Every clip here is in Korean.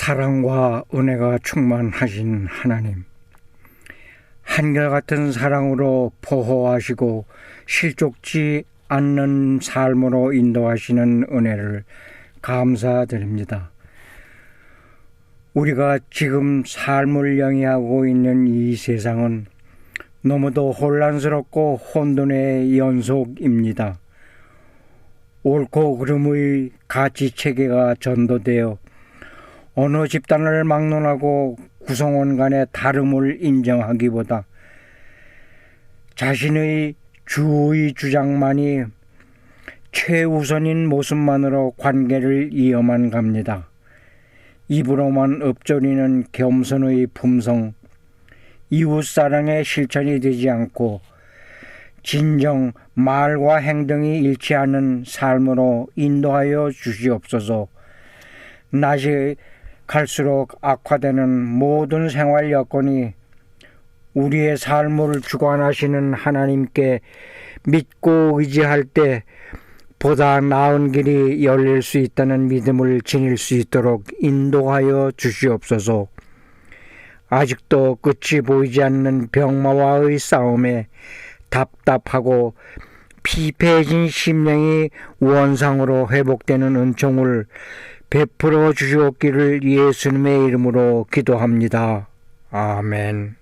사랑과 은혜가 충만하신 하나님, 한결같은 사랑으로 보호하시고 실족지 않는 삶으로 인도하시는 은혜를 감사드립니다. 우리가 지금 삶을 영위하고 있는 이 세상은 너무도 혼란스럽고 혼돈의 연속입니다. 옳고 그름의 가치체계가 전도되어 어느 집단을 막론하고 구성원 간의 다름을 인정하기보다 자신의 주의 주장만이 최우선인 모습만으로 관계를 이어만 갑니다. 입으로만 읊조리는 겸손의 품성, 이웃사랑의 실천이 되지 않고 진정 말과 행동이 일치하는 삶으로 인도하여 주시옵소서. 낮이 갈수록 악화되는 모든 생활 여건이 우리의 삶을 주관하시는 하나님께 믿고 의지할 때 보다 나은 길이 열릴 수 있다는 믿음을 지닐 수 있도록 인도하여 주시옵소서. 아직도 끝이 보이지 않는 병마와의 싸움에 답답하고 피폐해진 심령이 원상으로 회복되는 은총을 베풀어 주시옵기를 예수님의 이름으로 기도합니다. 아멘.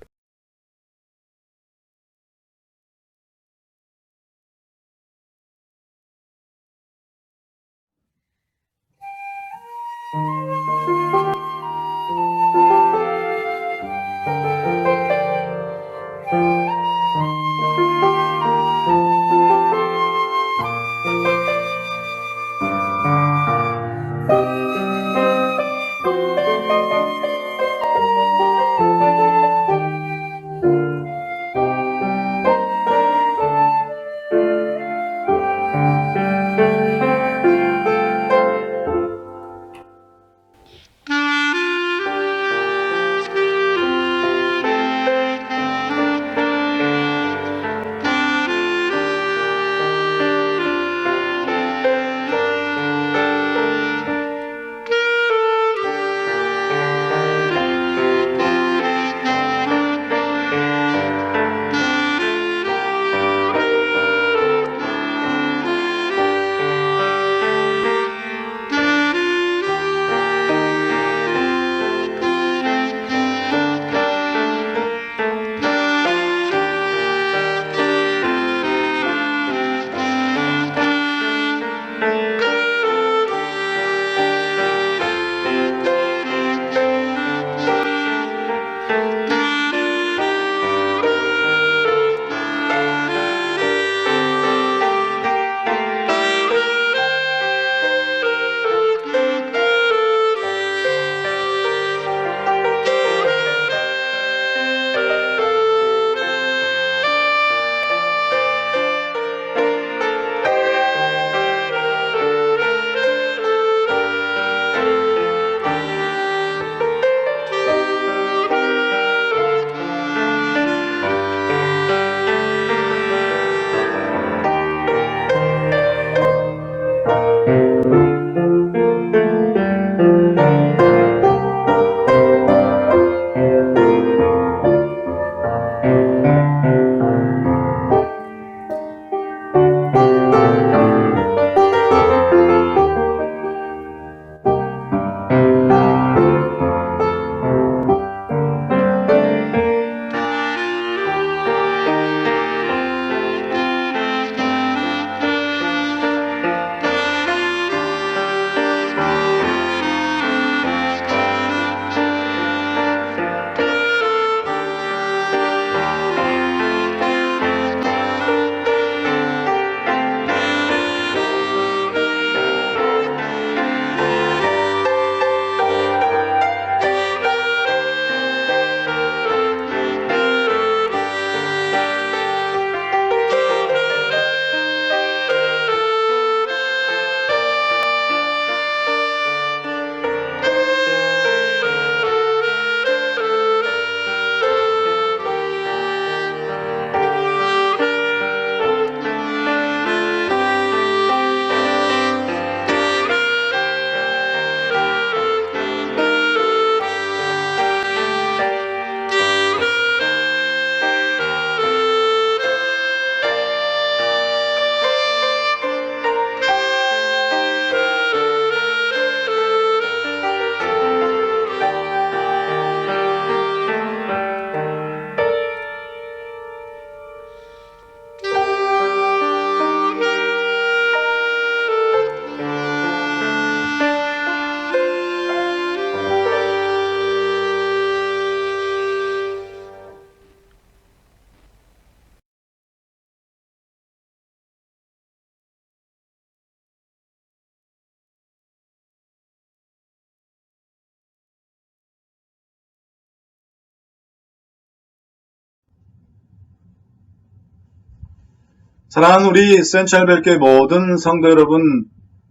사랑하는 우리 센트럴벨교회 모든 성도 여러분,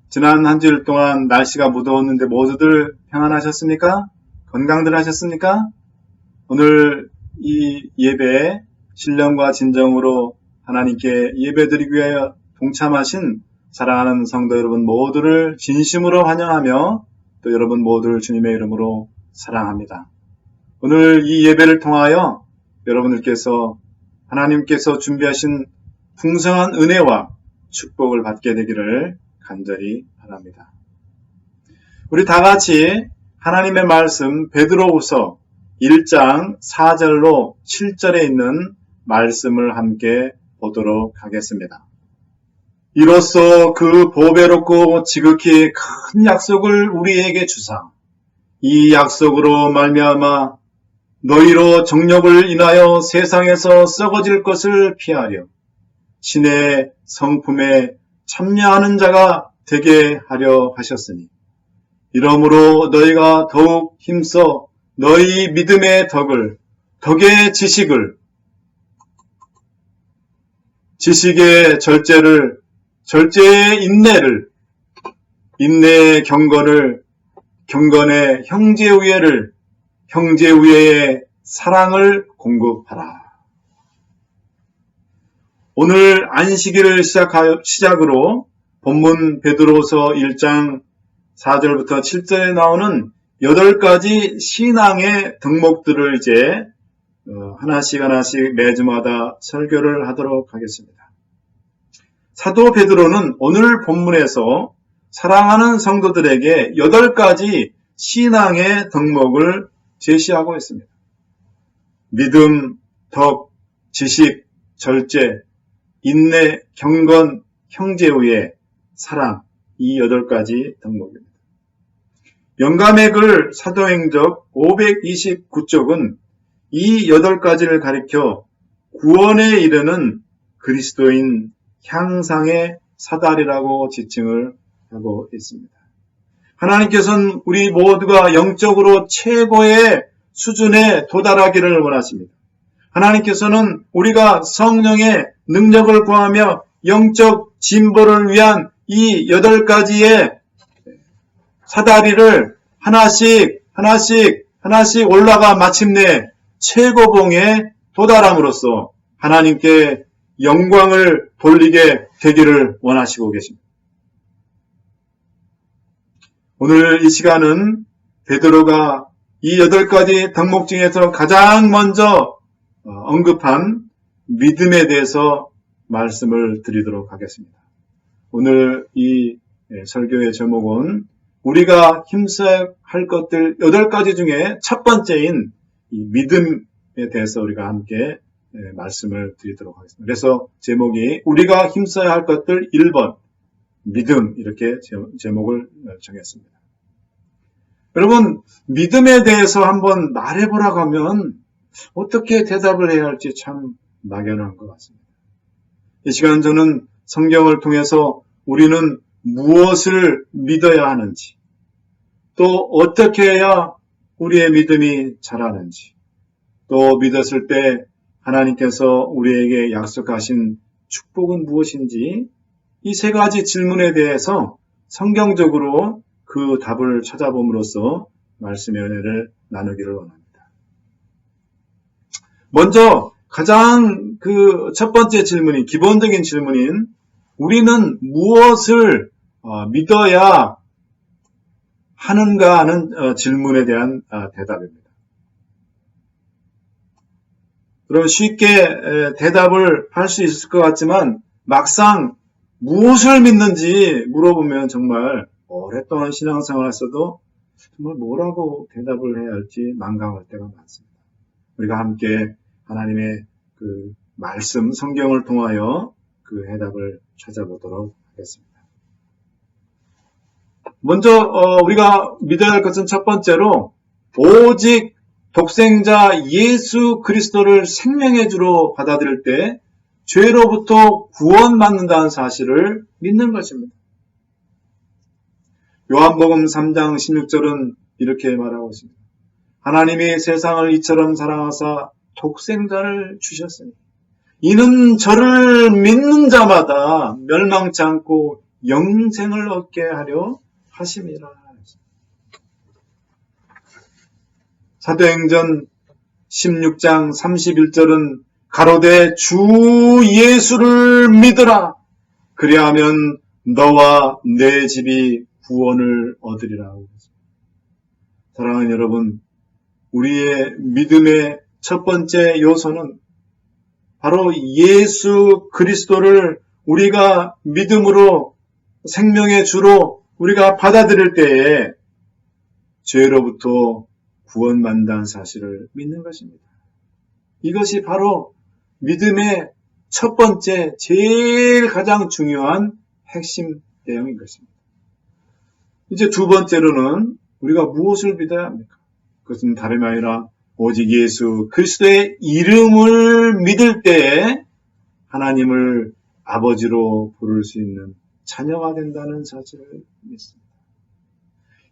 지난 한 주일 동안 날씨가 무더웠는데 모두들 평안하셨습니까? 건강들 하셨습니까? 오늘 이 예배에 신령과 진정으로 하나님께 예배드리기 위하여 동참하신 사랑하는 성도 여러분 모두를 진심으로 환영하며 또 여러분 모두를 주님의 이름으로 사랑합니다. 오늘 이 예배를 통하여 여러분들께서 하나님께서 준비하신 풍성한 은혜와 축복을 받게 되기를 간절히 바랍니다. 우리 다 같이 하나님의 말씀 베드로후서 1장 4절로 7절에 있는 말씀을 함께 보도록 하겠습니다. 이로써 그 보배롭고 지극히 큰 약속을 우리에게 주사 이 약속으로 말미암아 너희로 정욕을 인하여 세상에서 썩어질 것을 피하려 신의 성품에 참여하는 자가 되게 하려 하셨으니 이러므로 너희가 더욱 힘써 너희 믿음의 덕의 지식을, 지식의 절제를, 절제의 인내를, 인내의 경건을, 경건의 형제우애를, 형제우애의 사랑을 공급하라. 오늘 안식일을 시작으로 본문 베드로서 1장 4절부터 7절에 나오는 8가지 신앙의 덕목들을 이제 하나씩 매주마다 설교를 하도록 하겠습니다. 사도 베드로는 오늘 본문에서 사랑하는 성도들에게 8가지 신앙의 덕목을 제시하고 있습니다. 믿음, 덕, 지식, 절제, 인내, 경건, 형제우애, 사랑, 이 8가지 덕목입니다. 영감의 글 사도행적 529쪽은 이 8가지를 가리켜 구원에 이르는 그리스도인 향상의 사다리라고 지칭을 하고 있습니다. 하나님께서는 우리 모두가 영적으로 최고의 수준에 도달하기를 원하십니다. 하나님께서는 우리가 성령의 능력을 구하며 영적 진보를 위한 이 8가지의 사다리를 하나씩 올라가 마침내 최고봉에 도달함으로써 하나님께 영광을 돌리게 되기를 원하시고 계십니다. 오늘 이 시간은 베드로가 이 8가지 덕목 중에서 가장 먼저 언급한 믿음에 대해서 말씀을 드리도록 하겠습니다. 오늘 이 설교의 제목은 우리가 힘써야 할 것들 8가지 중에 첫 번째인 이 믿음에 대해서 우리가 함께 말씀을 드리도록 하겠습니다. 그래서 제목이 우리가 힘써야 할 것들 1번 믿음 이렇게 제목을 정했습니다. 여러분 믿음에 대해서 한번 말해보라고 하면 어떻게 대답을 해야 할지 참 막연한 것 같습니다. 이 시간 저는 성경을 통해서 우리는 무엇을 믿어야 하는지 또 어떻게 해야 우리의 믿음이 자라는지 또 믿었을 때 하나님께서 우리에게 약속하신 축복은 무엇인지 이 3가지 질문에 대해서 성경적으로 그 답을 찾아봄으로써 말씀의 은혜를 나누기를 원합니다. 먼저 가장 그 첫 번째 질문이 기본적인 질문인 우리는 무엇을 믿어야 하는가 하는 질문에 대한 대답입니다. 그럼 쉽게 대답을 할 수 있을 것 같지만 막상 무엇을 믿는지 물어보면 정말 오랫동안 신앙생활을 했어도 정말 뭐라고 대답을 해야 할지 난감할 때가 많습니다. 우리가 함께 하나님의 그 말씀, 성경을 통하여 그 해답을 찾아보도록 하겠습니다. 먼저 우리가 믿어야 할 것은 첫 번째로 오직 독생자 예수 그리스도를 생명의 주로 받아들일 때 죄로부터 구원받는다는 사실을 믿는 것입니다. 요한복음 3장 16절은 이렇게 말하고 있습니다. 하나님이 세상을 이처럼 사랑하사 독생자를 주셨으니 이는 저를 믿는 자마다 멸망치 않고 영생을 얻게 하려 하심이라. 사도행전 16장 31절은 가로되 주 예수를 믿으라. 그리하면 너와 내 집이 구원을 얻으리라. 사랑하는 여러분, 우리의 믿음의 첫 번째 요소는 바로 예수 그리스도를 우리가 믿음으로 생명의 주로 우리가 받아들일 때에 죄로부터 구원받는다는 사실을 믿는 것입니다. 이것이 바로 믿음의 첫 번째, 제일 가장 중요한 핵심 내용인 것입니다. 이제 두 번째로는 우리가 무엇을 믿어야 합니까? 그것은 다름이 아니라 오직 예수 그리스도의 이름을 믿을 때에 하나님을 아버지로 부를 수 있는 자녀가 된다는 사실을 믿습니다.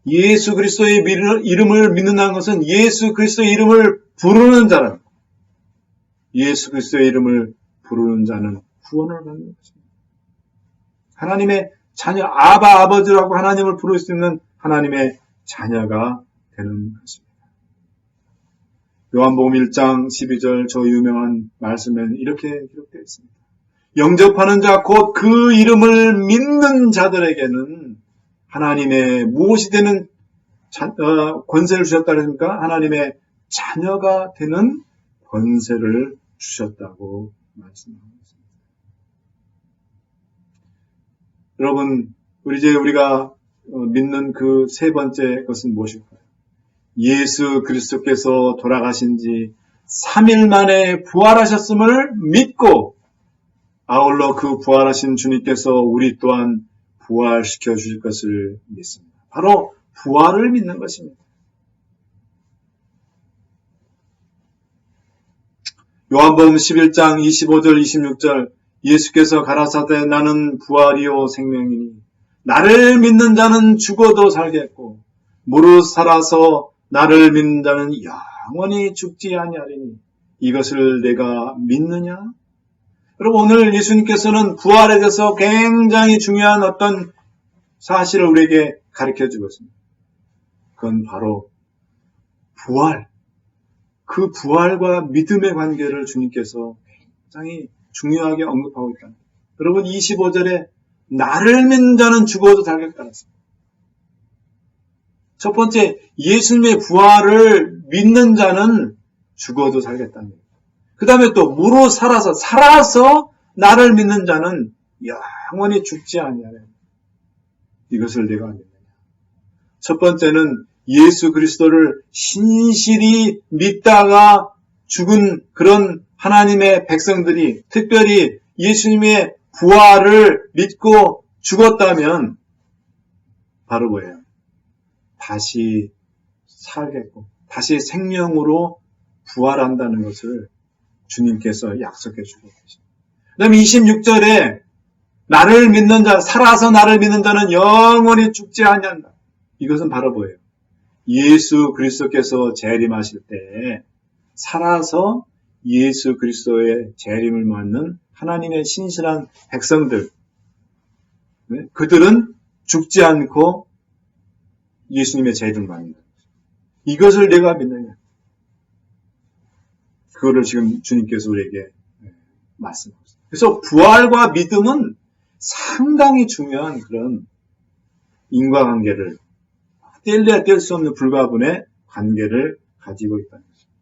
예수 그리스도의 이름을 믿는다는 것은 예수 그리스도의 이름을 부르는 자는, 예수 그리스도의 이름을 부르는 자는 구원을 받는 것입니다. 하나님의 자녀, 아버지라고 하나님을 부를 수 있는 하나님의 자녀가 되는 것입니다. 요한복음 1장 12절 저 유명한 말씀에는 이렇게 기록되어 있습니다. 영접하는 자 곧 그 이름을 믿는 자들에게는 하나님의 무엇이 되는 권세를 주셨다 그러니까 하나님의 자녀가 되는 권세를 주셨다고 말씀하고 있습니다. 여러분, 우리가 믿는 그 세 번째 것은 무엇일까요? 예수 그리스도께서 돌아가신 지 3일 만에 부활하셨음을 믿고 아울러 그 부활하신 주님께서 우리 또한 부활시켜 주실 것을 믿습니다. 바로 부활을 믿는 것입니다. 요한복음 11장 25절 26절 예수께서 가라사대 나는 부활이요 생명이니 나를 믿는 자는 죽어도 살겠고 무릇 살아서 나를 믿는 자는 영원히 죽지 아니하리니 이것을 내가 믿느냐? 여러분, 오늘 예수님께서는 부활에 대해서 굉장히 중요한 어떤 사실을 우리에게 가르쳐 주고 있습니다. 그건 바로 부활, 그 부활과 믿음의 관계를 주님께서 굉장히 중요하게 언급하고 있다. 여러분, 25절에 나를 믿는 자는 죽어도 살겠다 했습니다. 첫 번째, 예수님의 부활을 믿는 자는 죽어도 살겠다는 거예요. 그 다음에 또 무로 살아서 나를 믿는 자는 영원히 죽지 아니하리라. 이것을 내가 믿느냐. 첫 번째는 예수 그리스도를 신실히 믿다가 죽은 그런 하나님의 백성들이 특별히 예수님의 부활을 믿고 죽었다면 바로 뭐예요? 다시 살겠고 다시 생명으로 부활한다는 것을 주님께서 약속해 주고 계십니다. 그 다음에 26절에 나를 믿는 자, 살아서 나를 믿는 자는 영원히 죽지 아니한다. 이것은 바로 뭐예요? 예수 그리스도께서 재림하실 때 살아서 예수 그리스도의 재림을 맞는 하나님의 신실한 백성들, 그들은 죽지 않고 예수님의 재림을 맞는다. 이것을 내가 믿느냐? 그거를 지금 주님께서 우리에게 말씀하고 있습니다. 그래서 부활과 믿음은 상당히 중요한 그런 인과관계를 뗄래야 뗄 수 없는 불가분의 관계를 가지고 있다는 것입니다.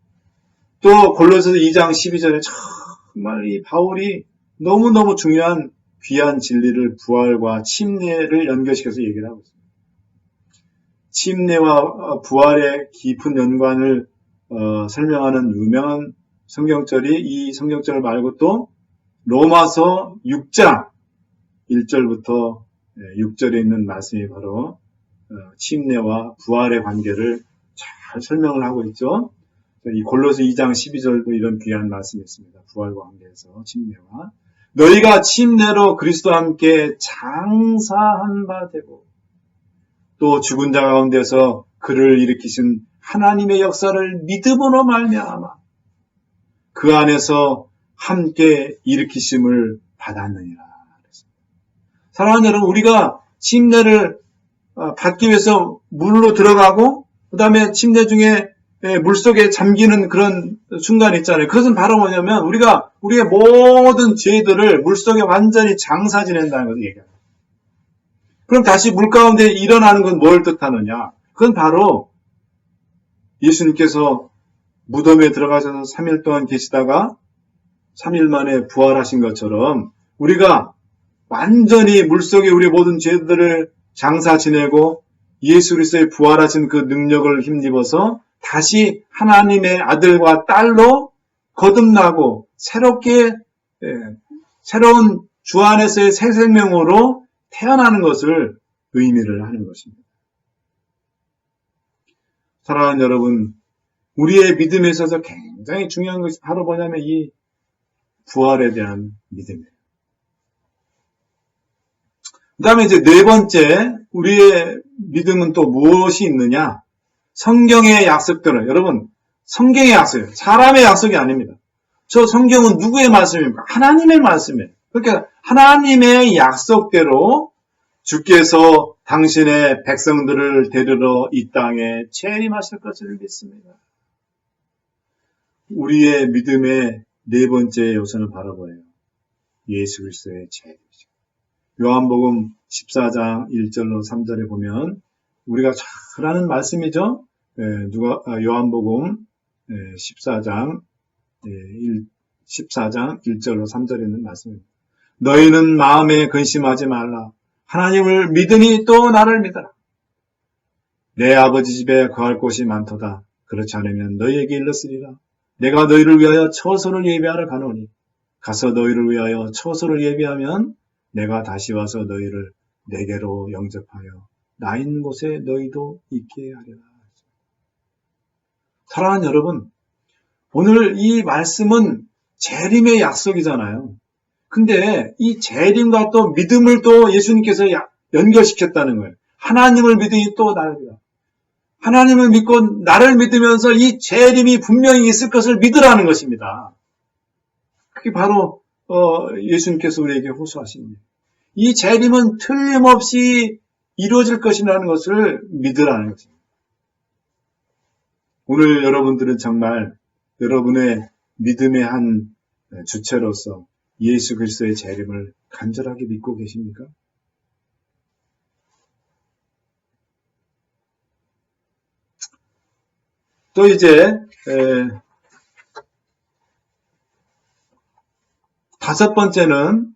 또 골로새서 2장 12절에 정말 이 바울이 너무너무 중요한 귀한 진리를 부활과 침례를 연결시켜서 얘기를 하고 있습니다. 침례와 부활의 깊은 연관을 설명하는 유명한 성경절이 이 성경절 말고 또 로마서 6장 1절부터 6절에 있는 말씀이 바로 침례와 부활의 관계를 잘 설명을 하고 있죠. 이 골로새 2장 12절도 이런 귀한 말씀이 있습니다. 부활과 관계에서 침례와 너희가 침례로 그리스도와 함께 장사한 바 되고 또 죽은 자 가운데서 그를 일으키신 하나님의 역사를 믿음으로 말미암아 그 안에서 함께 일으키심을 받았느니라. 사랑하는 여러분, 우리가 침례를 받기 위해서 물로 들어가고 그 다음에 침례 중에 물속에 잠기는 그런 순간이 있잖아요. 그것은 바로 뭐냐면 우리가 우리의 모든 죄들을 물속에 완전히 장사 지낸다는 것을 얘기합니다. 그럼 다시 물 가운데 일어나는 건 뭘 뜻하느냐? 그건 바로 예수님께서 무덤에 들어가셔서 3일 동안 계시다가 3일 만에 부활하신 것처럼 우리가 완전히 물속에 우리의 모든 죄들을 장사 지내고 예수 그리스도의 부활하신 그 능력을 힘입어서 다시 하나님의 아들과 딸로 거듭나고 새롭게 새로운 주 안에서의 새 생명으로 태어나는 것을 의미를 하는 것입니다. 사랑하는 여러분, 우리의 믿음에 있어서 굉장히 중요한 것이 바로 뭐냐면 이 부활에 대한 믿음이에요. 그 다음에 이제 네 번째, 우리의 믿음은 또 무엇이 있느냐? 성경의 약속들은, 여러분, 성경의 약속이에요. 사람의 약속이 아닙니다. 저 성경은 누구의 말씀입니까? 하나님의 말씀이에요. 그러니까 하나님의 약속대로 주께서 당신의 백성들을 데리러 이 땅에 재림하실 것을 믿습니다. 우리의 믿음의 네 번째 요소는 바로 뭐예요? 예수 그리스도의 재림이죠. 요한복음 14장 1절로 3절에 보면 우리가 잘 아는 말씀이죠. 요한복음 14장 1절로 3절에 있는 말씀입니다. 너희는 마음에 근심하지 말라. 하나님을 믿으니 또 나를 믿어라. 내 아버지 집에 거할 곳이 많도다. 그렇지 않으면 너희에게 일렀으리라. 내가 너희를 위하여 처소를 예비하러 가노니 가서 너희를 위하여 처소를 예비하면 내가 다시 와서 너희를 내게로 영접하여 나 있는 곳에 너희도 있게 하리라. 사랑하는 여러분, 오늘 이 말씀은 재림의 약속이잖아요. 근데 이 재림과 또 믿음을 또 예수님께서 연결시켰다는 거예요. 하나님을 믿으니 또 나를 믿어. 하나님을 믿고 나를 믿으면서 이 재림이 분명히 있을 것을 믿으라는 것입니다. 그게 바로 예수님께서 우리에게 호소하시는 거예요. 이 재림은 틀림없이 이루어질 것이라는 것을 믿으라는 것입니다. 오늘 여러분들은 정말 여러분의 믿음의 한 주체로서 예수 그리스도의 재림을 간절하게 믿고 계십니까? 또 이제 다섯 번째는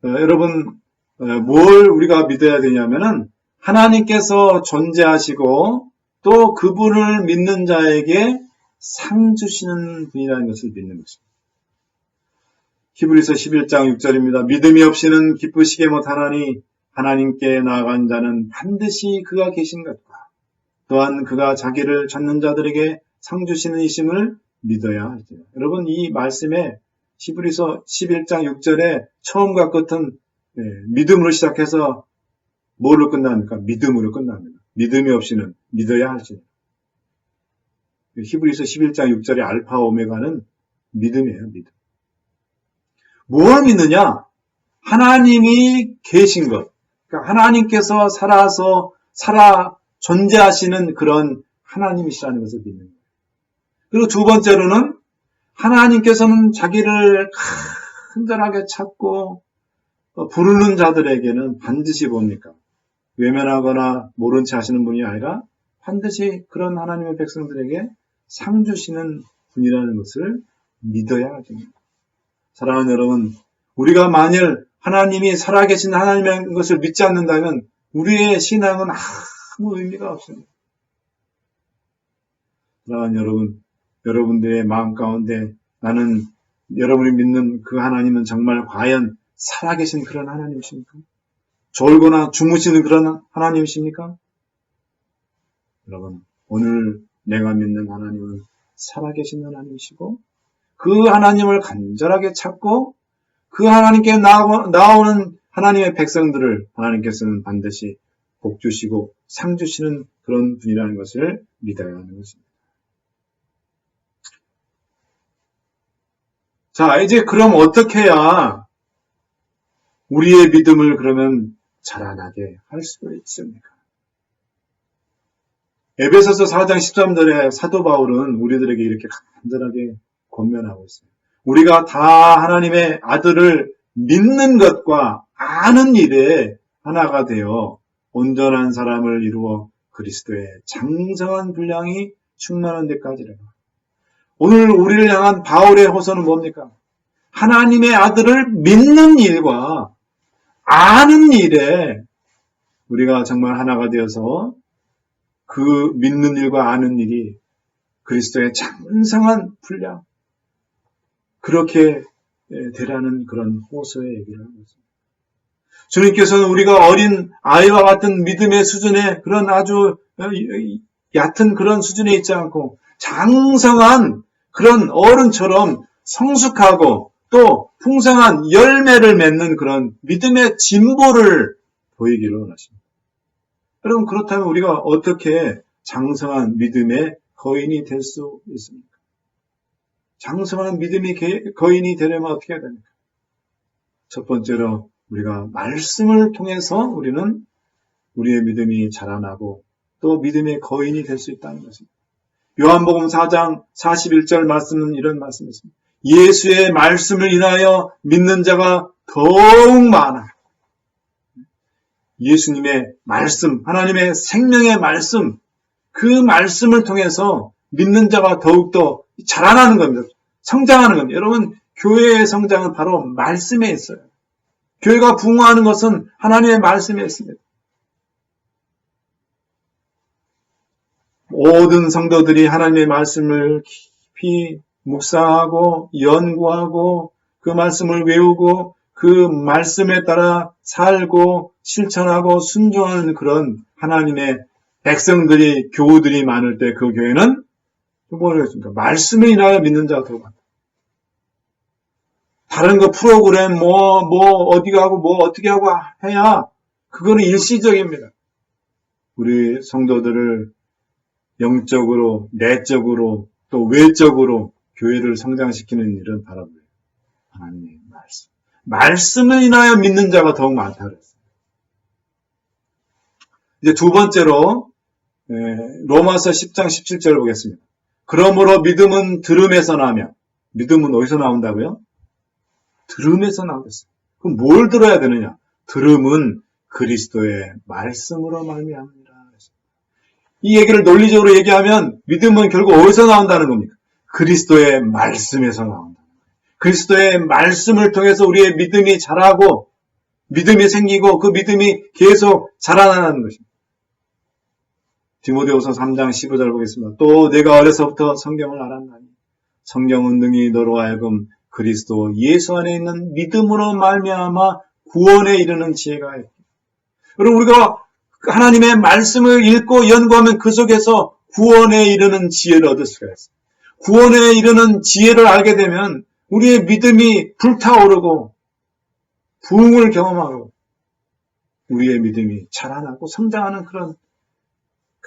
여러분 뭘 우리가 믿어야 되냐면은 하나님께서 존재하시고 또 그분을 믿는 자에게 상 주시는 분이라는 것을 믿는 것입니다. 히브리서 11장 6절입니다. 믿음이 없이는 기쁘시게 못하나니 하나님께 나아간 자는 반드시 그가 계신 것과 또한 그가 자기를 찾는 자들에게 상 주시는 이심을 믿어야 할지요. 여러분 이 말씀에 히브리서 11장 6절에 처음과 끝은 믿음으로 시작해서 뭐로 끝납니까? 믿음으로 끝납니다. 믿음이 없이는 믿어야 할지요. 히브리서 11장 6절의 알파 오메가는 믿음이에요. 믿음. 무엇을 믿느냐? 하나님이 계신 것. 그러니까 하나님께서 살아 존재하시는 그런 하나님이시라는 것을 믿는 거예요. 그리고 두 번째로는 하나님께서는 자기를 간절하게 찾고 부르는 자들에게는 반드시 뭡니까? 외면하거나 모른 채 하시는 분이 아니라 반드시 그런 하나님의 백성들에게 상 주시는 분이라는 것을 믿어야 하죠. 사랑하는 여러분, 우리가 만일 하나님이 살아계신 하나님의 것을 믿지 않는다면 우리의 신앙은 아무 의미가 없습니다. 사랑하는 여러분, 여러분들의 마음 가운데 나는 여러분이 믿는 그 하나님은 정말 과연 살아계신 그런 하나님이십니까? 졸거나 주무시는 그런 하나님이십니까? 여러분, 오늘 내가 믿는 하나님은 살아계신 하나님이시고 그 하나님을 간절하게 찾고 그 하나님께 나오는 하나님의 백성들을 하나님께서는 반드시 복 주시고 상 주시는 그런 분이라는 것을 믿어야 하는 것입니다. 자, 이제 그럼 어떻게 해야 우리의 믿음을 그러면 자라나게 할 수 있습니까? 에베소서 4장 13절에 사도 바울은 우리들에게 이렇게 간절하게 권면하고 있어요. 우리가 다 하나님의 아들을 믿는 것과 아는 일에 하나가 되어 온전한 사람을 이루어 그리스도의 장성한 분량이 충만한 데까지라. 오늘 우리를 향한 바울의 호소는 뭡니까? 하나님의 아들을 믿는 일과 아는 일에 우리가 정말 하나가 되어서 그 믿는 일과 아는 일이 그리스도의 장성한 분량, 그렇게 되라는 그런 호소의 얘기를 하고 있습니다. 주님께서는 우리가 어린 아이와 같은 믿음의 수준의 그런 아주 얕은 그런 수준에 있지 않고 장성한 그런 어른처럼 성숙하고 또 풍성한 열매를 맺는 그런 믿음의 진보를 보이기를 원하십니다. 여러분, 그렇다면 우리가 어떻게 장성한 믿음의 거인이 될 수 있습니까? 장성한 믿음의 거인이 되려면 어떻게 해야 됩니까? 첫 번째로 우리가 말씀을 통해서 우리는 우리의 믿음이 자라나고 또 믿음의 거인이 될 수 있다는 것입니다. 요한복음 4장 41절 말씀은 이런 말씀이었습니다. 예수의 말씀을 인하여 믿는 자가 더욱 많아. 예수님의 말씀, 하나님의 생명의 말씀, 그 말씀을 통해서 믿는 자가 더욱더 자라나는 겁니다. 성장하는 겁니다. 여러분, 교회의 성장은 바로 말씀에 있어요. 교회가 부흥하는 것은 하나님의 말씀에 있습니다. 모든 성도들이 하나님의 말씀을 깊이 묵상하고 연구하고 그 말씀을 외우고 그 말씀에 따라 살고 실천하고 순종하는 그런 하나님의 백성들이, 교우들이 많을 때 그 교회는 뭐겠습니까? 말씀에 인하여 믿는 자가 더 많다. 다른 거 프로그램 어디 가고 어떻게 하고 해야 그거는 일시적입니다. 우리 성도들을 영적으로, 내적으로, 또 외적으로 교회를 성장시키는 일은 바로 하나님의 말씀. 말씀을 인하여 믿는 자가 더욱 많다 그랬어요. 이제 두 번째로 로마서 10장 17절을 보겠습니다. 그러므로 믿음은 들음에서 나며, 믿음은 어디서 나온다고요? 들음에서 나오겠어요. 그럼 뭘 들어야 되느냐? 들음은 그리스도의 말씀으로 말미암으라. 이 얘기를 논리적으로 얘기하면 믿음은 결국 어디서 나온다는 겁니까? 그리스도의 말씀에서 나온다. 그리스도의 말씀을 통해서 우리의 믿음이 자라고 믿음이 생기고 그 믿음이 계속 자라나는 것입니다. 디모데후서 3장 15절 보겠습니다. 또 내가 어려서부터 성경을 알았나니 성경은 능히 너로 하여금 그리스도 예수 안에 있는 믿음으로 말미암아 구원에 이르는 지혜가 있다. 여러분, 우리가 하나님의 말씀을 읽고 연구하면 그 속에서 구원에 이르는 지혜를 얻을 수가 있어요. 구원에 이르는 지혜를 알게 되면 우리의 믿음이 불타오르고 부흥을 경험하고 우리의 믿음이 자라나고 성장하는 그런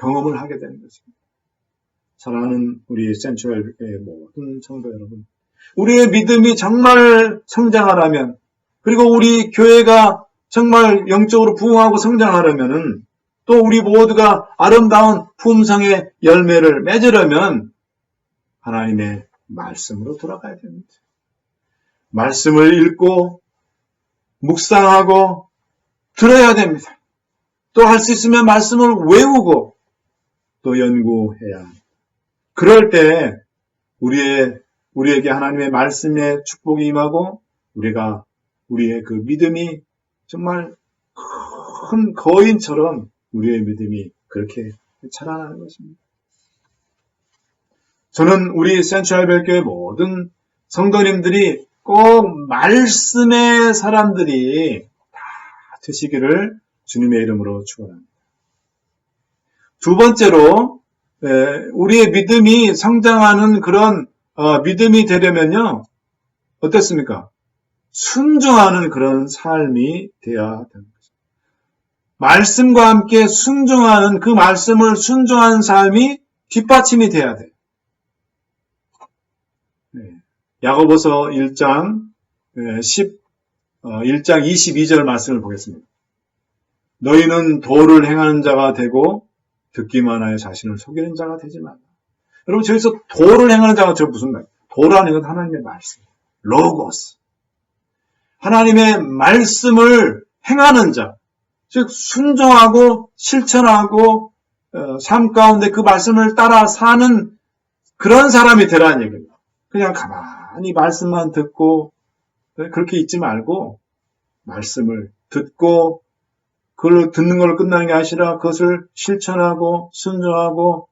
경험을 하게 되는 것입니다. 사랑하는 우리 센츄얼교회의 모든 성도 여러분, 우리의 믿음이 정말 성장하려면, 그리고 우리 교회가 정말 영적으로 부흥하고 성장하려면은, 또 우리 모두가 아름다운 품성의 열매를 맺으려면 하나님의 말씀으로 돌아가야 됩니다. 말씀을 읽고 묵상하고 들어야 됩니다. 또 할 수 있으면 말씀을 외우고 또 연구해야 합니다. 그럴 때 우리에게 하나님의 말씀의 축복이 임하고 우리의 그 믿음이 정말 큰 거인처럼 우리의 믿음이 그렇게 자라나는 것입니다. 저는 우리 센츄얼별교회 모든 성도님들이 꼭 말씀의 사람들이 다 되시기를 주님의 이름으로 축원합니다. 두 번째로 우리의 믿음이 성장하는 그런 믿음이 되려면요, 어떻습니까? 순종하는 그런 삶이 되어야 됩니다. 말씀과 함께 순종하는, 그 말씀을 순종하는 삶이 뒷받침이 돼야 돼요. 야고보서 1장 22절 말씀을 보겠습니다. 너희는 도를 행하는 자가 되고 듣기만 하여 자신을 속이는 자가 되지 말라. 여러분, 저기서 도를 행하는 자가 저 무슨 말이에요? 도라는 건 하나님의 말씀, 로고스. 하나님의 말씀을 행하는 자, 즉 순종하고 실천하고 삶 가운데 그 말씀을 따라 사는 그런 사람이 되라는 얘기입니다. 그냥 가만히 말씀만 듣고 그렇게 있지 말고 말씀을 듣고 그걸로 듣는 걸로 끝나는 게 아니라 그것을 실천하고 순종하고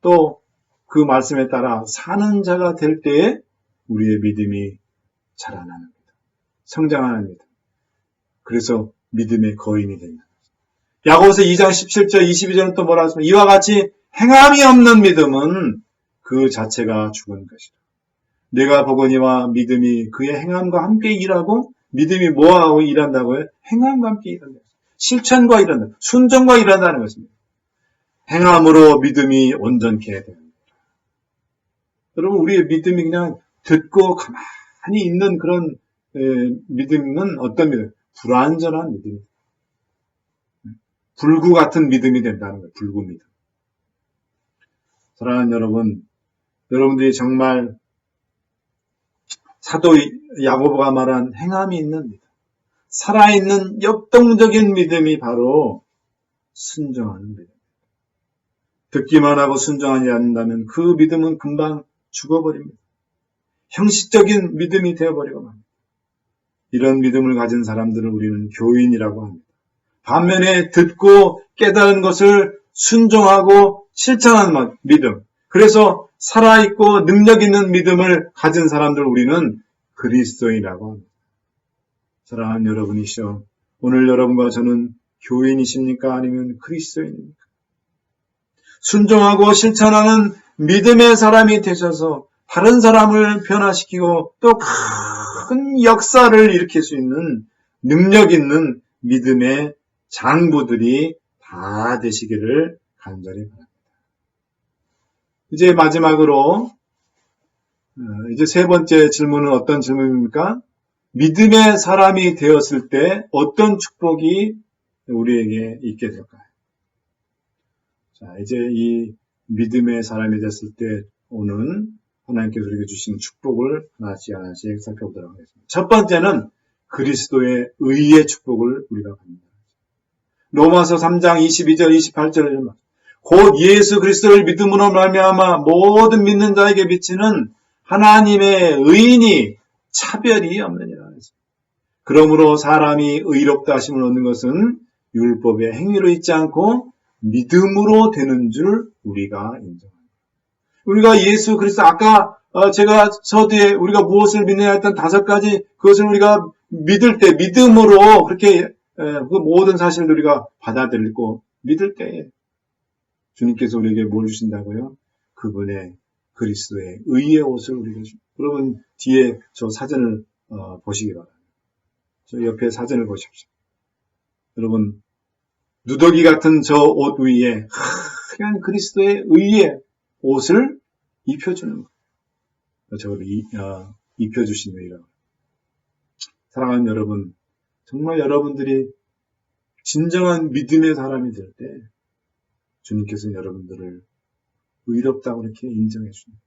또 그 말씀에 따라 사는 자가 될 때에 우리의 믿음이 자라나는 겁니다. 성장하는 믿음. 그래서 믿음의 거인이 된다. 야고보서 2장 17절 22절은 또 뭐라 하습니까? 이와 같이 행함이 없는 믿음은 그 자체가 죽은 것이다. 내가 보거니와 믿음이 그의 행함과 함께 일하고 믿음이 뭐하고 일한다고요? 행함과 함께 일한다. 실천과 일한다. 순종과 일한다는 것입니다. 행함으로 믿음이 온전케 됩니다. 여러분, 우리의 믿음이 그냥 듣고 가만히 있는 그런 믿음은 어떤 믿음? 불완전한 믿음입니다. 불구 같은 믿음이 된다는 거예요. 불구 믿음. 사랑하는 여러분, 여러분들이 정말 사도 야고보가 말한 행함이 있는 믿음, 살아있는 역동적인 믿음이 바로 순종하는 믿음입니다. 듣기만 하고 순종하지 않는다면 그 믿음은 금방 죽어버립니다. 형식적인 믿음이 되어버리고 맙니다. 이런 믿음을 가진 사람들을 우리는 교인이라고 합니다. 반면에 듣고 깨달은 것을 순종하고 실천하는 믿음, 그래서 살아있고 능력 있는 믿음을 가진 사람들 우리는 그리스도인이라고 합니다. 사랑하는 여러분이시여, 오늘 여러분과 저는 교인이십니까? 아니면 그리스도인입니까? 순종하고 실천하는 믿음의 사람이 되셔서 다른 사람을 변화시키고 또 큰 역사를 일으킬 수 있는 능력 있는 믿음의 장부들이 다 되시기를 간절히 바랍니다. 이제 마지막으로 이제 세 번째 질문은 어떤 질문입니까? 믿음의 사람이 되었을 때 어떤 축복이 우리에게 있게 될까요? 자, 이제 이 믿음의 사람이 됐을 때 오는 하나님께서 우리에게 주신 축복을 하나씩 살펴보도록 하겠습니다. 첫 번째는 그리스도의 의의 축복을 우리가 받는다. 로마서 3장 22절 28절에 곧 예수 그리스도를 믿음으로 말미암아 모든 믿는 자에게 비치는 하나님의 의인이 차별이 없느니라. 그러므로 사람이 의롭다 하심을 얻는 것은 율법의 행위로 있지 않고 믿음으로 되는 줄 우리가 인정합니다. 우리가 예수 그리스도, 아까 제가 서두에 우리가 무엇을 믿느냐 했던 5가지, 그것을 우리가 믿을 때, 믿음으로 그렇게 그 모든 사실을 우리가 받아들이고 믿을 때 주님께서 우리에게 뭘 주신다고요? 그분의 그리스도의 의의 옷을 우리에게 주십니다. 여러분 뒤에 저 사진을 보시기 바랍니다. 저 옆에 사진을 보십시오. 여러분 누더기 같은 저 옷 위에 하얀 그리스도의 의의 옷을 입혀주는 거예요. 저걸 입혀주신 의라고. 사랑하는 여러분, 정말 여러분들이 진정한 믿음의 사람이 될 때 주님께서는 여러분들을 의롭다고 이렇게 인정해 줍니다.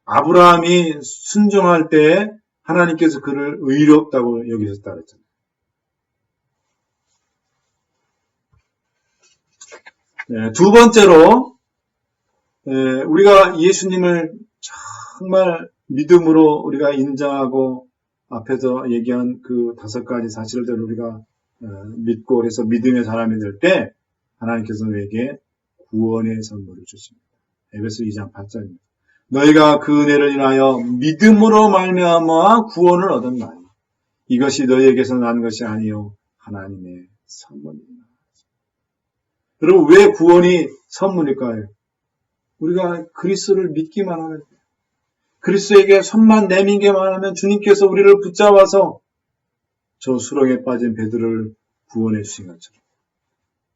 아브라함이 순종할 때 하나님께서 그를 의롭다고 여기셨다 그랬잖아요. 네, 두 번째로 우리가 예수님을 정말 믿음으로 우리가 인정하고 앞에서 얘기한 그 5가지 사실들 우리가 믿고 그래서 믿음의 사람이 될 때 하나님께서 우리에게 구원의 선물을 주십니다. 에베소 2장 8절입니다. 너희가 그 은혜를 인하여 믿음으로 말미암아 구원을 얻었나니 이것이 너희에게서 난 것이 아니요 하나님의 선물입니다. 여러분 왜 구원이 선물일까요? 우리가 그리스도를 믿기만 하면, 그리스도에게 손만 내밀기만 하면 주님께서 우리를 붙잡아서 저 수렁에 빠진 베드로를 구원해 주신 것처럼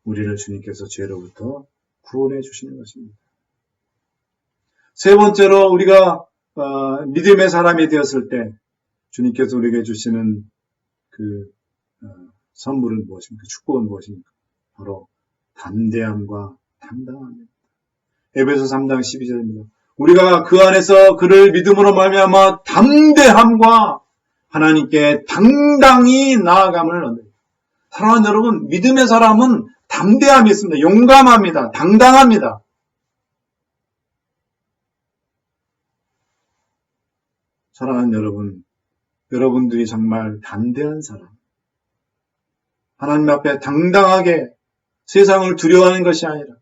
우리를 주님께서 죄로부터 구원해 주시는 것입니다. 세 번째로 우리가 믿음의 사람이 되었을 때 주님께서 우리에게 주시는 그 선물은 무엇입니까? 축복은 무엇입니까? 바로 담대함과 당당함입니다. 에베소 3장 12절입니다. 우리가 그 안에서 그를 믿음으로 말미암아 담대함과 하나님께 당당히 나아감을 얻는다. 사랑하는 여러분, 믿음의 사람은 담대함이 있습니다. 용감합니다. 당당합니다. 사랑하는 여러분, 여러분들이 정말 담대한 사람, 하나님 앞에 당당하게 세상을 두려워하는 것이 아니라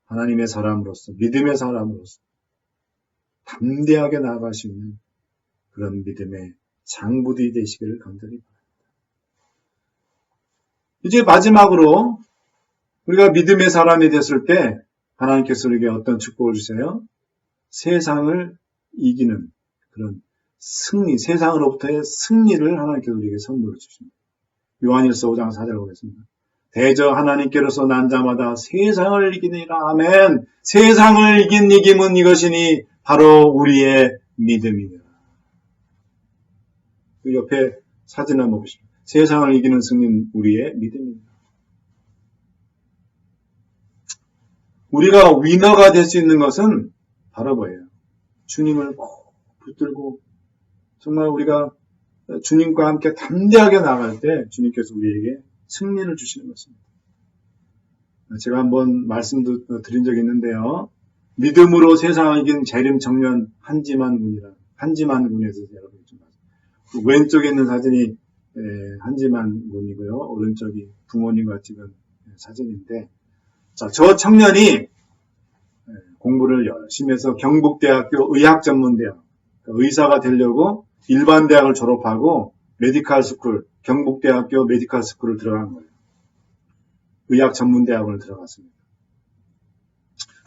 하나님의 사람으로서, 믿음의 사람으로서 담대하게 나아갈 수 있는 그런 믿음의 장부들이 되시기를 간절히 바랍니다. 이제 마지막으로 우리가 믿음의 사람이 됐을 때 하나님께서 우리에게 어떤 축복을 주세요? 세상을 이기는 그런 승리, 세상으로부터의 승리를 하나님께서 우리에게 선물을 주십니다. 요한일서 5장 4절 보겠습니다. 대저 하나님께로서 난 자마다 세상을 이기니라. 아멘. 세상을 이긴 이김은 이것이니 바로 우리의 믿음이니라. 그 옆에 사진 한번 보십시오. 세상을 이기는 승리는 우리의 믿음입니다. 우리가 위너가 될 수 있는 것은 바로 뭐예요? 주님을 꼭 붙들고 정말 우리가 주님과 함께 담대하게 나갈 때 주님께서 우리에게 승리를 주시는 것입니다. 제가 한번 말씀도 드린 적이 있는데요. 믿음으로 세상을 이긴 재림 청년 한지만 군에서 여러분이 좀 아세요. 왼쪽에 있는 사진이 한지만 군이고요. 오른쪽이 부모님과 찍은 사진인데, 자, 저 청년이 공부를 열심히 해서 경북대학교 의학전문대학, 의사가 되려고 일반 대학을 졸업하고 메디칼 스쿨, 경북대학교 메디칼 스쿨을 들어간 거예요. 의학 전문대학을 들어갔습니다.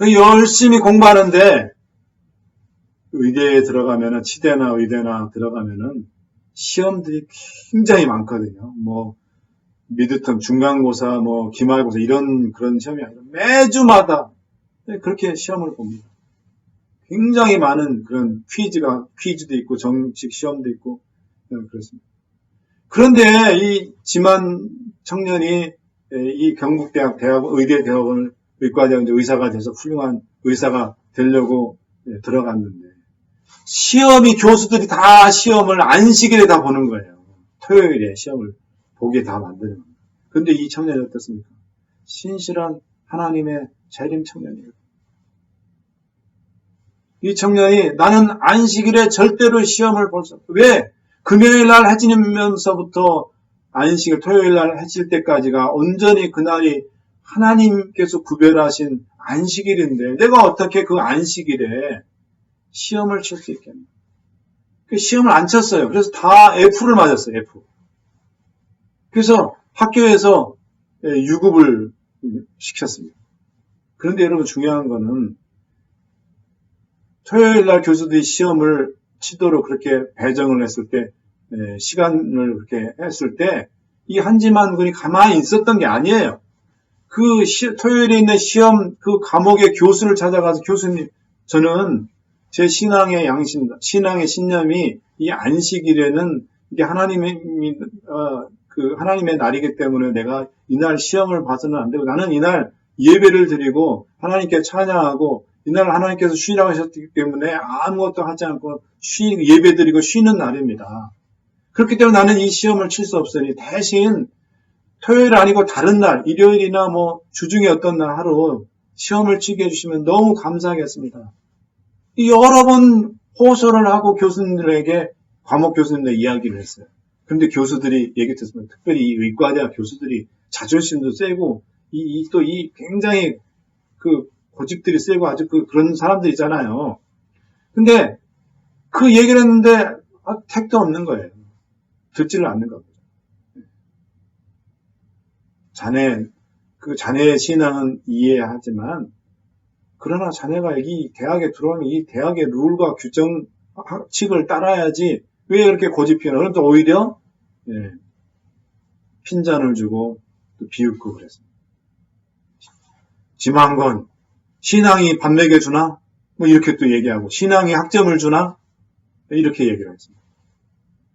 열심히 공부하는데 의대에 들어가면은 치대나 의대나 들어가면은 시험들이 굉장히 많거든요. 뭐 미드텀, 중간고사, 뭐 기말고사 이런 그런 시험이 아니라 매주마다 그렇게 시험을 봅니다. 굉장히 많은 그런 퀴즈도 있고 정식 시험도 있고 그렇습니다. 그런데 이 지만 청년이 이 경북대학 의대 대학원을 의과대학 의사가 돼서 훌륭한 의사가 되려고 들어갔는데 시험이 교수들이 다 시험을 안식일에 다 보는 거예요. 토요일에 시험을 보게 다 만드는 겁니다. 그런데 이 청년이 어떻습니까? 신실한 하나님의 재림 청년이에요. 이 청년이 나는 안식일에 절대로 시험을 볼 수 없다. 왜? 금요일 날 해지면서부터 안식일 토요일 날 해질 때까지가 온전히 그날이 하나님께서 구별하신 안식일인데 내가 어떻게 그 안식일에 시험을 칠 수 있겠나? 그 시험을 안 쳤어요. 그래서 다 F를 맞았어요. F. 그래서 학교에서 유급을 시켰습니다. 그런데 여러분 중요한 거는 토요일 날 교수들이 시험을 치도록 그렇게 배정을 했을 때 시간을 그렇게 했을 때 이 한지만 군이 가만히 있었던 게 아니에요. 그 토요일에 있는 시험 그 과목의 교수를 찾아가서 교수님 저는 제 신앙의 양심, 신앙의 신념이 이 안식일에는 이게 하나님의 날이기 때문에 내가 이날 시험을 봐서는 안 되고 나는 이날 예배를 드리고 하나님께 찬양하고 이날 하나님께서 쉬라고 하셨기 때문에 아무것도 하지 않고 예배 드리고 쉬는 날입니다. 그렇기 때문에 나는 이 시험을 칠 수 없으니 대신 토요일 아니고 다른 날, 일요일이나 뭐 주중에 어떤 날 하루 시험을 치게 해주시면 너무 감사하겠습니다. 여러 번 호소를 하고 교수님들에게 과목 교수님들 이야기를 했어요. 그런데 교수들이 얘기했으면 특별히 이 의과대학 교수들이 자존심도 세고 또 굉장히 그 고집들이 세고 아주 그런 사람들 있잖아요. 근데 그 얘기를 했는데 택도 없는 거예요. 듣지를 않는 겁니다. 자네의 신앙은 이해하지만 그러나 자네가 이 대학에 들어오면 이 대학의 룰과 규정칙을 따라야지 왜 그렇게 고집피나? 그럼 또 오히려 핀잔을 주고 또 비웃고 그랬습니다. 지만건 신앙이 밥 먹여주나? 뭐 이렇게 또 얘기하고, 신앙이 학점을 주나? 이렇게 얘기를 했습니다.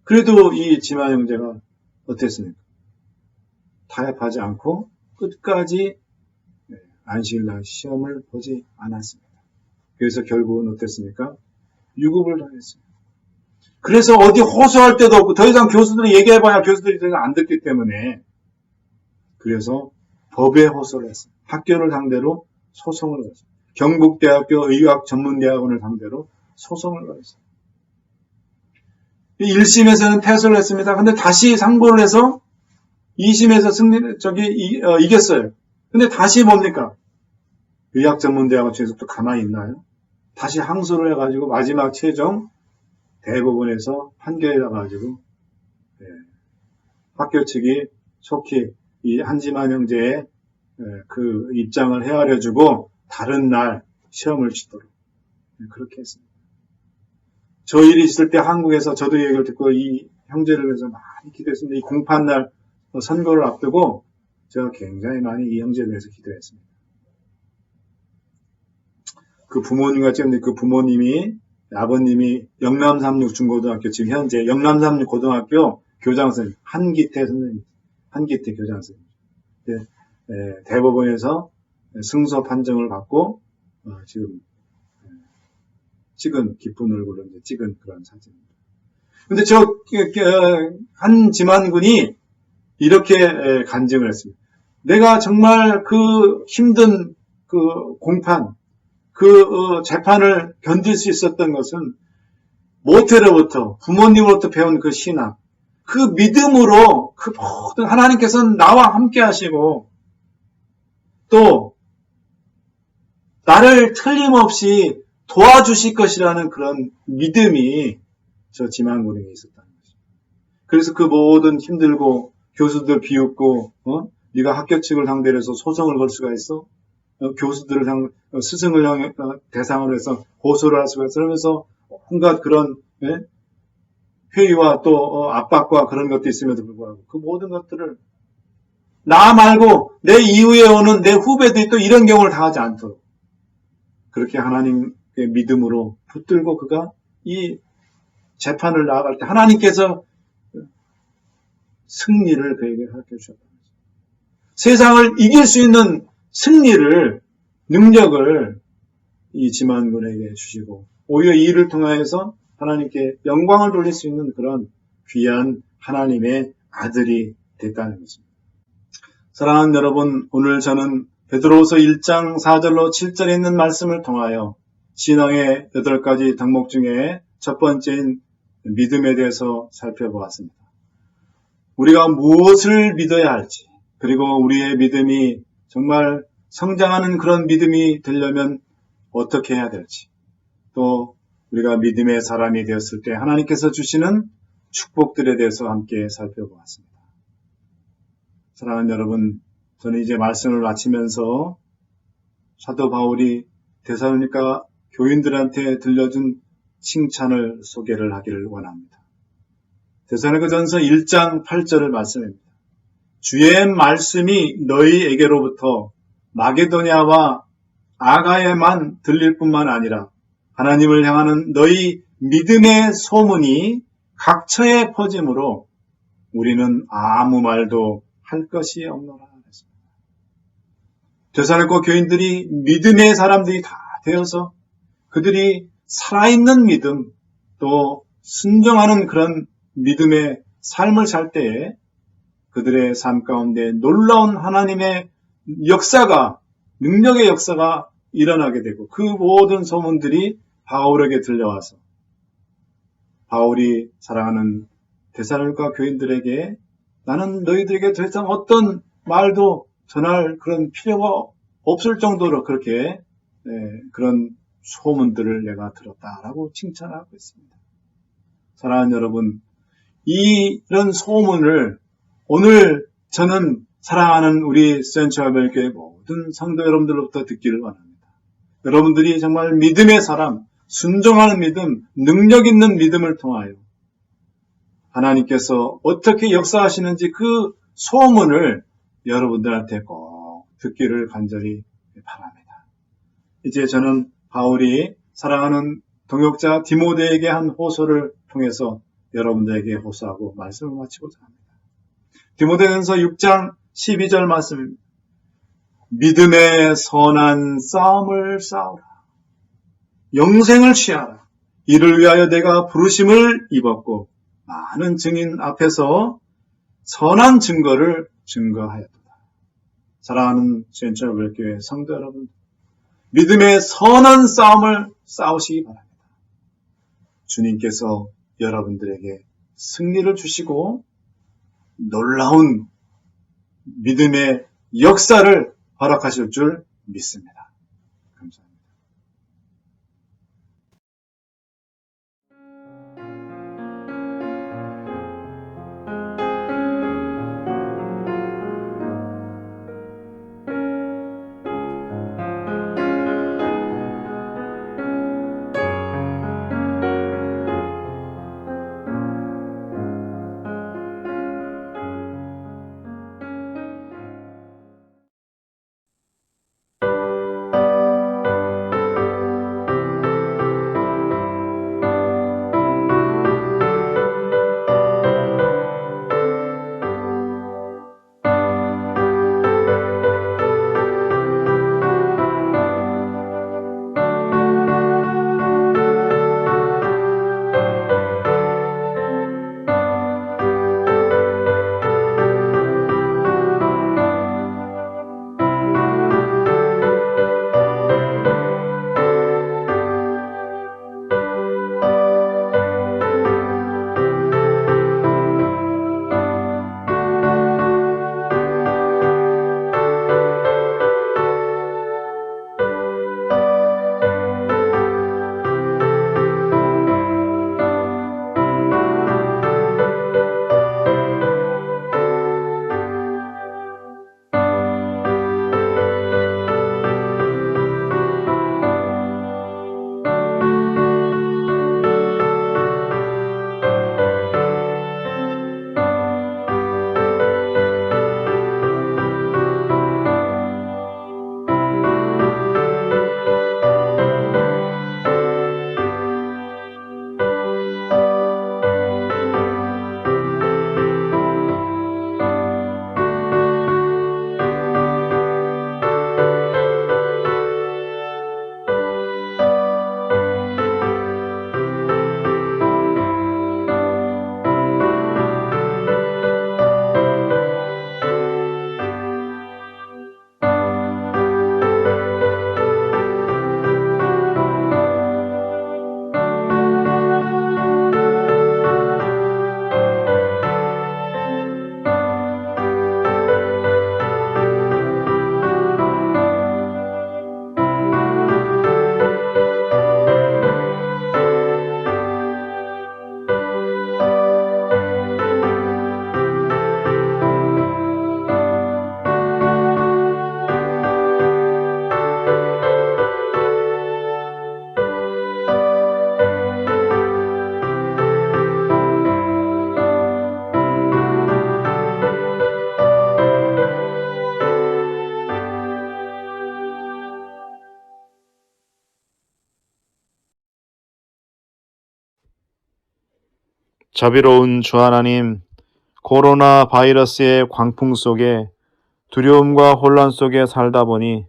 그래도 이 지만 형제가 어땠습니까? 타협하지 않고 끝까지 안식일날 시험을 보지 않았습니다. 그래서 결국은 어땠습니까? 유급을 당했습니다. 그래서 어디 호소할 데도 없고 더 이상 교수들이 얘기해봐야 교수들이 더 이상 안 듣기 때문에 그래서 법에 호소를 했습니다. 학교를 상대로 소송을 했습니다. 경북대학교 의학전문대학원을 상대로 소송을 걸었습니다. 1심에서는 패소를 했습니다. 근데 다시 상고를 해서 2심에서 이겼어요. 근데 다시 뭡니까? 의학전문대학원 측에서 또 가만히 있나요? 다시 항소를 해가지고 마지막 최종 대법원에서 판결이 나가지고 학교 측이 속히 이 한지만 형제의 그 입장을 헤아려주고 다른 날 시험을 치도록 그렇게 했습니다. 저 일이 있을 때 한국에서 저도 얘기를 듣고 이 형제를 위해서 많이 기도했습니다. 이 공판날 선고를 앞두고 제가 굉장히 많이 이 형제를 위해서 기도했습니다. 그 부모님과 찍었는데 그 부모님이 아버님이 영남36 중고등학교 지금 현재 영남36 고등학교 교장선생님 한기태 선생님 한기태 교장선생님 대법원에서 승소 판정을 받고 지금 찍은 기쁜 얼굴로 찍은 그런 사진입니다. 근데 한지만 군이 이렇게 간증을 했습니다. 내가 정말 그 힘든 그 공판 그 재판을 견딜 수 있었던 것은 모태로부터 부모님으로부터 배운 그 신앙, 그 믿음으로 그 모든 하나님께서는 나와 함께 하시고 또 나를 틀림없이 도와주실 것이라는 그런 믿음이 저 지만군에게 있었다는 거죠. 그래서 그 모든 힘들고 교수들 비웃고 네가 학교 측을 상대로 해서 소송을 걸 수가 있어? 교수들을 스승을 대상으로 해서 고소를 할 수가 있어. 그러면서 온갖 그런 회의와 또 압박과 그런 것도 있음에도 불구하고 그 모든 것들을 나 말고 내 이후에 오는 내 후배들이 또 이런 경우를 당하지 않도록 그렇게 하나님의 믿음으로 붙들고 그가 이 재판을 나아갈 때 하나님께서 승리를 그에게 가르쳐 주셨다. 세상을 이길 수 있는 승리를, 능력을 이 지만군에게 주시고 오히려 이 일을 통하여서 하나님께 영광을 돌릴 수 있는 그런 귀한 하나님의 아들이 됐다는 것입니다. 사랑하는 여러분, 오늘 저는 베드로후서 1장 4절로 7절에 있는 말씀을 통하여 신앙의 8가지 덕목 중에 첫 번째인 믿음에 대해서 살펴보았습니다. 우리가 무엇을 믿어야 할지, 그리고 우리의 믿음이 정말 성장하는 그런 믿음이 되려면 어떻게 해야 될지, 또 우리가 믿음의 사람이 되었을 때 하나님께서 주시는 축복들에 대해서 함께 살펴보았습니다. 사랑하는 여러분, 저는 이제 말씀을 마치면서 사도 바울이 데살로니가 교인들한테 들려준 칭찬을 소개를 하기를 원합니다. 데살로니가전서 1장 8절을 말씀합니다. 주의 말씀이 너희에게로부터 마게도냐와 아가에만 들릴 뿐만 아니라 하나님을 향하는 너희 믿음의 소문이 각처에 퍼짐으로 우리는 아무 말도 할 것이 없노라 했습니다. 데살로니가 교인들이 믿음의 사람들이 다 되어서 그들이 살아있는 믿음 또 순종하는 그런 믿음의 삶을 살 때에 그들의 삶 가운데 놀라운 하나님의 역사가, 능력의 역사가 일어나게 되고 그 모든 소문들이 바울에게 들려와서 바울이 사랑하는 데살로니가 교인들에게 나는 너희들에게 더 이상 어떤 말도 전할 그런 필요가 없을 정도로 그렇게 그런 소문들을 내가 들었다라고 칭찬하고 있습니다. 사랑하는 여러분, 이런 소문을 오늘 저는 사랑하는 우리 센츄얼벨교회 모든 성도 여러분들로부터 듣기를 원합니다. 여러분들이 정말 믿음의 사람, 순종하는 믿음, 능력 있는 믿음을 통하여 하나님께서 어떻게 역사하시는지 그 소문을 여러분들한테 꼭 듣기를 간절히 바랍니다. 이제 저는 바울이 사랑하는 동역자 디모데에게 한 호소를 통해서 여러분들에게 호소하고 말씀을 마치고자 합니다. 디모데전서 6장 12절 말씀입니다. 믿음의 선한 싸움을 싸우라. 영생을 취하라. 이를 위하여 내가 부르심을 입었고 많은 증인 앞에서 선한 증거를 증거하였다. 사랑하는 주연천교회 성도 여러분, 믿음의 선한 싸움을 싸우시기 바랍니다. 주님께서 여러분들에게 승리를 주시고 놀라운 믿음의 역사를 허락하실 줄 믿습니다. 감사합니다. 자비로운 주 하나님, 코로나 바이러스의 광풍 속에 두려움과 혼란 속에 살다 보니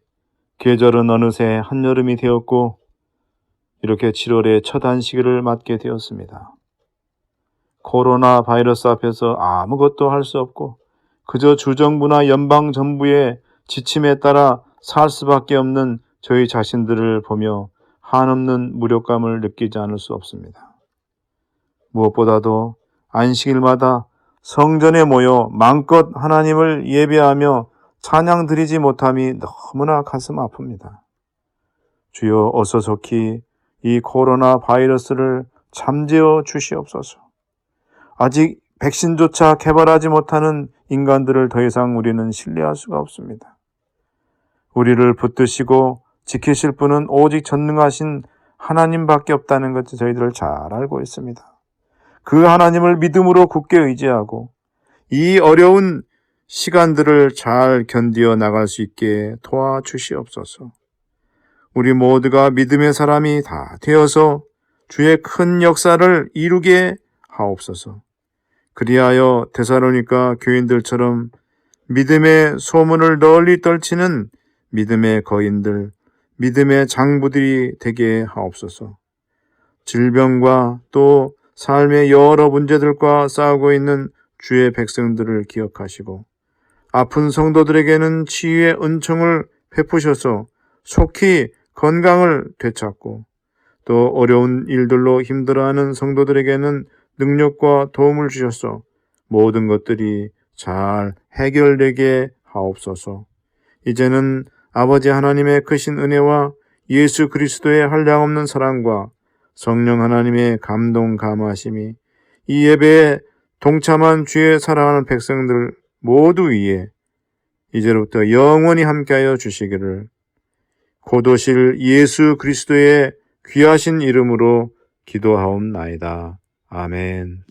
계절은 어느새 한여름이 되었고 이렇게 7월의 첫 안식일을 맞게 되었습니다. 코로나 바이러스 앞에서 아무것도 할 수 없고 그저 주정부나 연방정부의 지침에 따라 살 수밖에 없는 저희 자신들을 보며 한없는 무력감을 느끼지 않을 수 없습니다. 무엇보다도 안식일마다 성전에 모여 마음껏 하나님을 예배하며 찬양 드리지 못함이 너무나 가슴 아픕니다. 주여 어서 속히 이 코로나 바이러스를 잠재워 주시옵소서. 아직 백신조차 개발하지 못하는 인간들을 더 이상 우리는 신뢰할 수가 없습니다. 우리를 붙드시고 지키실 분은 오직 전능하신 하나님밖에 없다는 것을 저희들 잘 알고 있습니다. 그 하나님을 믿음으로 굳게 의지하고 이 어려운 시간들을 잘 견디어 나갈 수 있게 도와주시옵소서. 우리 모두가 믿음의 사람이 다 되어서 주의 큰 역사를 이루게 하옵소서. 그리하여 데살로니가 교인들처럼 믿음의 소문을 널리 떨치는 믿음의 거인들, 믿음의 장부들이 되게 하옵소서. 질병과 또 삶의 여러 문제들과 싸우고 있는 주의 백성들을 기억하시고 아픈 성도들에게는 치유의 은총을 베푸셔서 속히 건강을 되찾고 또 어려운 일들로 힘들어하는 성도들에게는 능력과 도움을 주셔서 모든 것들이 잘 해결되게 하옵소서. 이제는 아버지 하나님의 크신 은혜와 예수 그리스도의 한량없는 사랑과 성령 하나님의 감동 감화심이 이 예배에 동참한 주의 사랑하는 백성들 모두 위에 이제로부터 영원히 함께하여 주시기를 곧 오실 예수 그리스도의 귀하신 이름으로 기도하옵나이다. 아멘.